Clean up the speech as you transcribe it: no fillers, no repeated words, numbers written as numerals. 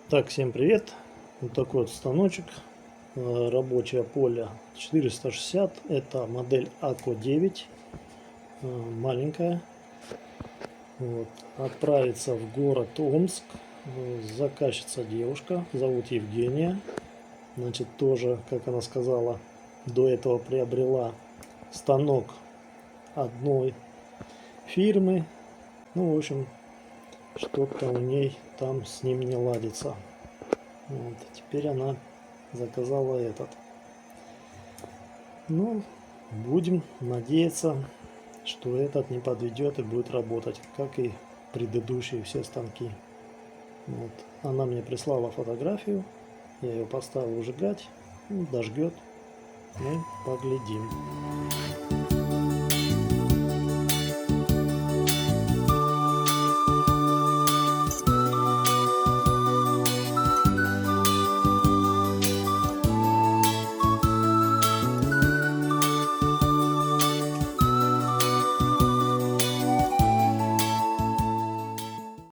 Так, всем привет! Вот такой вот станочек, рабочее поле 460, это модель АКО-9, маленькая. Вот. Отправиться в город Омск, заказчица девушка, зовут Евгения. Значит, тоже, как она сказала, до этого приобрела станок одной фирмы. Ну, в общем, что-то у ней там с ним не ладится. Вот, теперь она заказала этот. Ну, будем надеяться, что этот не подведет и будет работать, как и предыдущие все станки. Вот. Она мне прислала фотографию, я ее поставил выжигать, дожгет, мы поглядим.